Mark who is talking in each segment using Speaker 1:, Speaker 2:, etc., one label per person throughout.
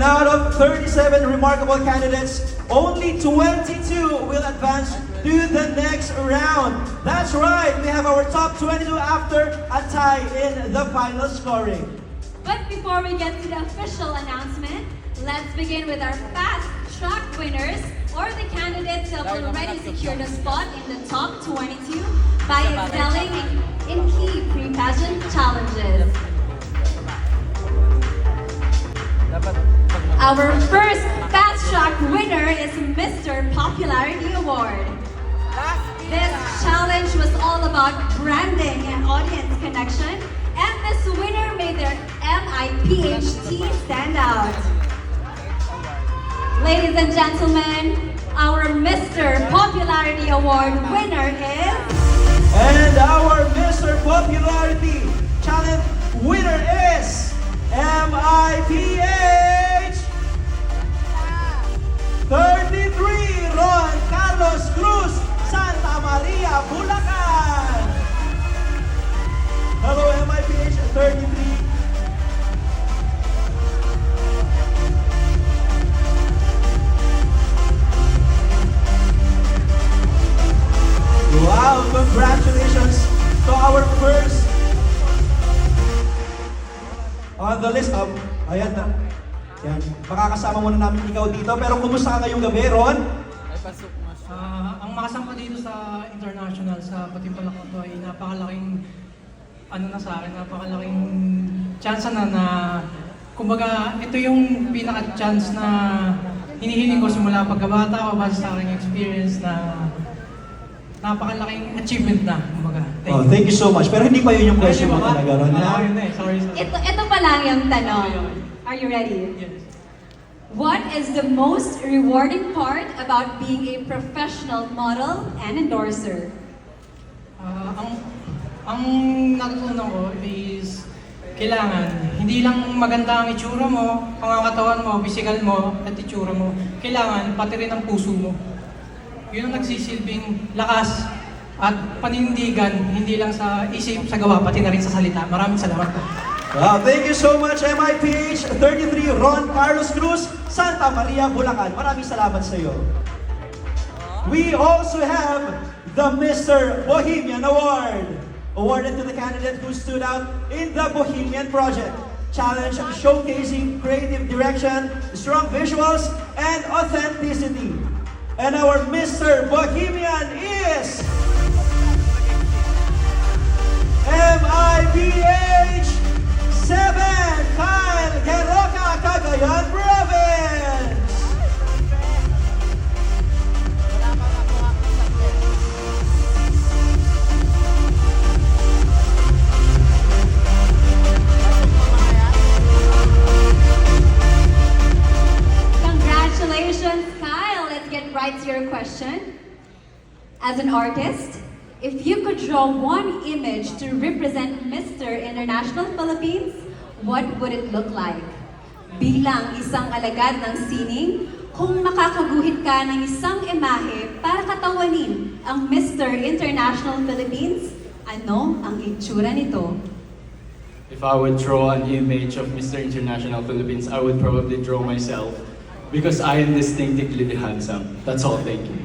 Speaker 1: out of 37 remarkable candidates, only 22 will advance to the next round. That's right, we have our top 22 after a tie in the final scoring.
Speaker 2: But before we get to the official announcement, let's begin with our fast track winners, or the candidates who have already secured a spot in the top 22 by excelling in key pre-pageant challenges. Our first fast track winner is Mr. Popularity Award. This challenge was all about branding and audience connection, and this winner made their MIPHT stand out. Ladies and gentlemen, our Mr. Popularity Award winner is...
Speaker 1: And our Mr. Popularity Challenge winner is MIPH 33 Ron Carlos Cruz, Santa Maria, Bulacan. Hello MIPH 33. Wow, congratulations to our first on the list of, ayan na. Yan, makakasama muna namin ikaw dito. Pero kumusta ka ngayong gabi, Ron?
Speaker 3: Ang makasama dito sa international, sa Patimpalak to ay napakalaking na sa akin, napakalaking chance na kumbaga ito yung pinaka-chance na hinihiling ko simula pagkabata o base sa aking experience na napakalaking achievement na, kumbaga.
Speaker 1: Thank you so much. Pero hindi pa yun yung question mo talaga, Ron.
Speaker 3: Sorry.
Speaker 2: Ito pa lang yung tanong. Are you ready?
Speaker 3: Yes.
Speaker 2: What is the most rewarding part about being a professional model and endorser?
Speaker 3: Ang natutunan ko is kailangan, hindi lang maganda ang itsura mo, pangangatawan mo, physical mo, at itsura mo. Kailangan, pati rin ang puso mo. Yun ang nagsisilbing lakas at panindigan, hindi lang sa isip, sa gawa, pati na rin sa salita. Maraming salamat po.
Speaker 1: Wow, thank you so much MIPH 33 Ron Carlos Cruz, Santa Maria, Bulacan. Maraming salamat sa iyo. We also have the Mr. Bohemian Award, awarded to the candidate who stood out in the Bohemian Project Challenge, showcasing creative direction, strong visuals, and authenticity. And our Mr. Bohemian is MIPH 7 Kyle Geroca, Cagayan Province.
Speaker 2: Congratulations, Kyle. Let's get right to your question. As an artist, if you could draw one image to represent Mr. International Philippines, what would it look like? Bilang isang alagad ng sining, kung makakaguhit ka ng isang imahe para katawanin ang Mr. International Philippines, ano ang itsura nito?
Speaker 4: If I would draw an image of Mr. International Philippines, I would probably draw myself because I am distinctively handsome. That's all, thank you.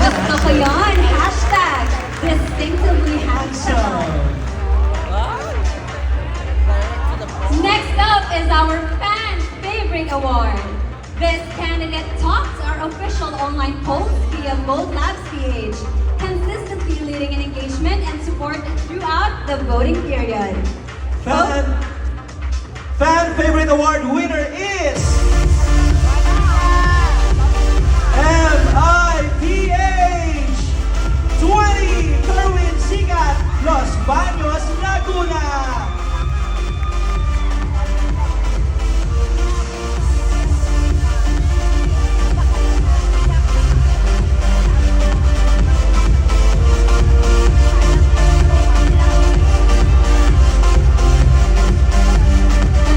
Speaker 2: Gusto ko yun! Hashtag distinctively handsome. Next up is our Fan Favorite Award. This candidate tops our official online polls via Vote Labs PH, consistently leading in engagement and support throughout the voting period.
Speaker 1: Fan Favorite Award winner is MIPH 20 Kerwin Sigat, Los Baños, Laguna.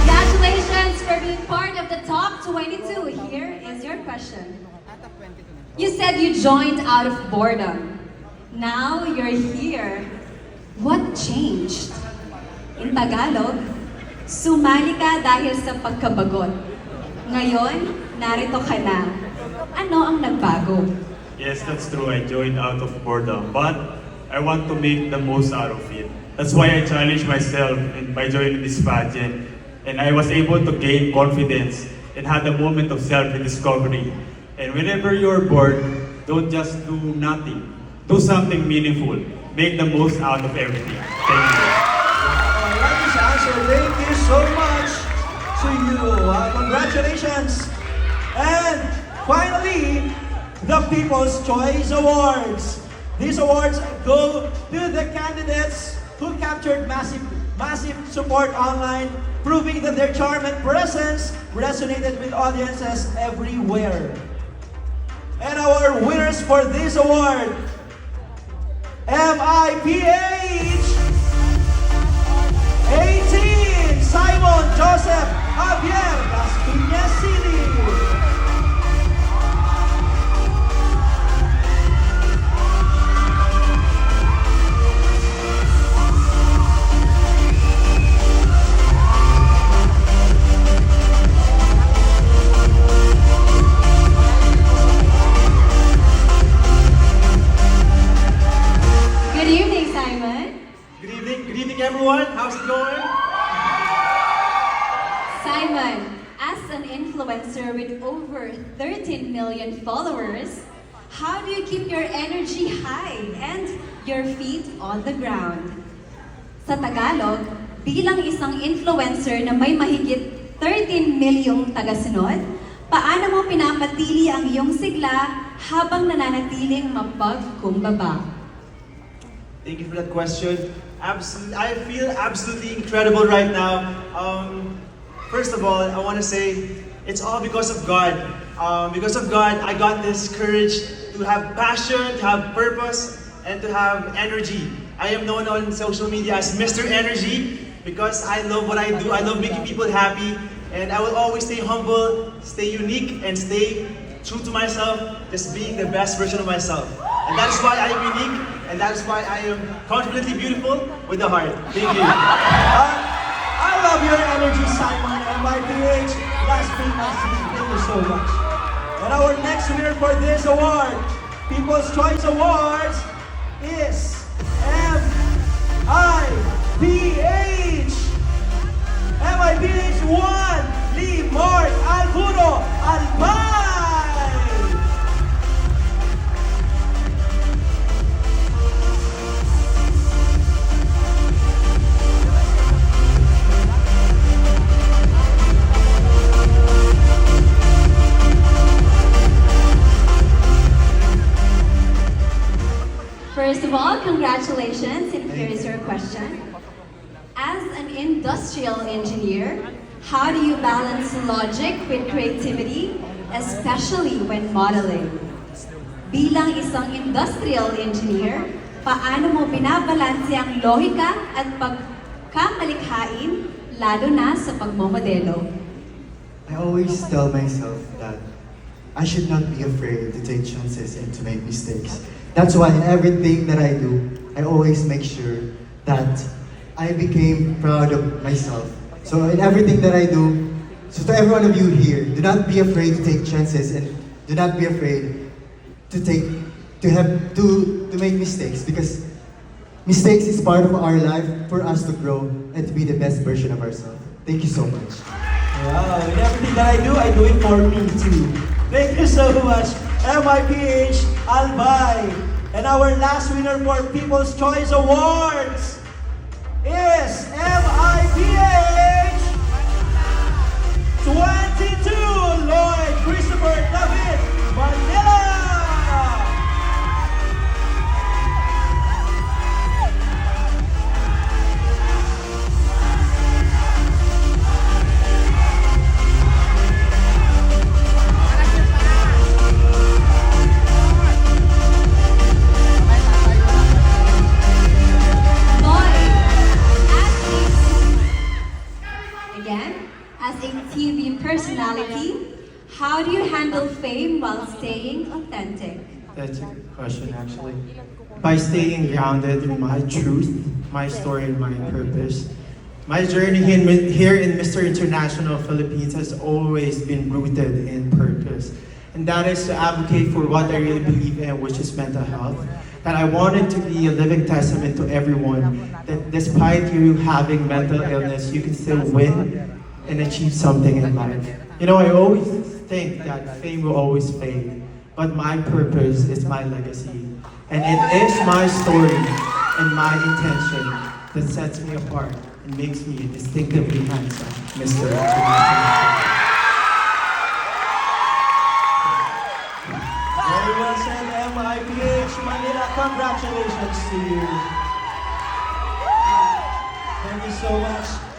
Speaker 2: Congratulations for being part of the top 22. Here is your question. You said you joined out of boredom. Now you're here. What changed? In Tagalog, Sumali ka dahil sa pagkabagot. Ngayon, narito ka na. Ano ang nagbago?
Speaker 5: Yes, that's true. I joined out of boredom, but I want to make the most out of it. That's why I challenged myself by joining this pageant, and I was able to gain confidence and had a moment of self-discovery. And whenever you're bored, don't just do nothing. Do something meaningful. Make the most out of everything. Thank you.
Speaker 1: Alright, this answer. Thank you so much to you. Congratulations. And finally, the People's Choice Awards. These awards go to the candidates who captured massive support online, proving that their charm and presence resonated with audiences everywhere. And our winners for this award, MIPH 18, Simon Joseph Javier Las Piñas City.
Speaker 2: Good evening, Simon.
Speaker 6: Good evening everyone. How's it going?
Speaker 2: Simon, as an influencer with over 13 million followers, how do you keep your energy high and your feet on the ground? Sa Tagalog, bilang isang influencer na may mahigit 13 milyong tagasunod, paano mo pinapatili ang iyong sigla habang nananatiling mapagkumbaba?
Speaker 6: Thank you for that question. I feel absolutely incredible right now. First of all, I want to say it's all because of God. Because of God, I got this courage to have passion, to have purpose, and to have energy. I am known on social media as Mr. Energy because I love what I do. I love making people happy, and I will always stay humble, stay unique, and stay true to myself, just being the best version of myself. And that is why I am unique, and that is why I am confidently beautiful with a heart. Thank you.
Speaker 1: I love your energy, Simon. MIPH Las Piñas City. Thank you so much. And our next winner for this award, People's Choice Awards, is MIPH. MIPH 1, Lee Mark Alvuro Albay.
Speaker 2: First of all, congratulations, and here is your question. As an industrial engineer, how do you balance logic with creativity, especially when modeling? Bilang isang industrial engineer, paano mo binabalanse ang lohika at pagkamalikhain, lalo na sa pagmomodelo?
Speaker 7: I always tell myself that I should not be afraid to take chances and to make mistakes. That's why in everything that I do, I always make sure that I became proud of myself. So in everything that I do, so to every one of you here, do not be afraid to take chances and do not be afraid to make mistakes, because mistakes is part of our life for us to grow and to be the best version of ourselves. Thank you so much.
Speaker 1: Wow, in everything that I do it for me too. Thank you so much, MIPH Albay. And our last winner for People's Choice Awards is MIPH 22, Lloyd Christopher David Manila.
Speaker 2: As a TV personality, how do you handle fame while staying authentic?
Speaker 8: That's a good question, actually. By staying grounded in my truth, my story, and my purpose, My journey here in Mr. International Philippines has always been rooted in purpose. And that is to advocate for what I really believe in, which is mental health. That I wanted to be a living testament to everyone that despite you having mental illness, you can still win and achieve something in life. You know, I always think that fame will always fade, but my purpose is my legacy. And it is my story and my intention that sets me apart and makes me distinctively handsome, Mr. International.
Speaker 1: Very well said, MIPH Manila. Congratulations to you. Thank you so much.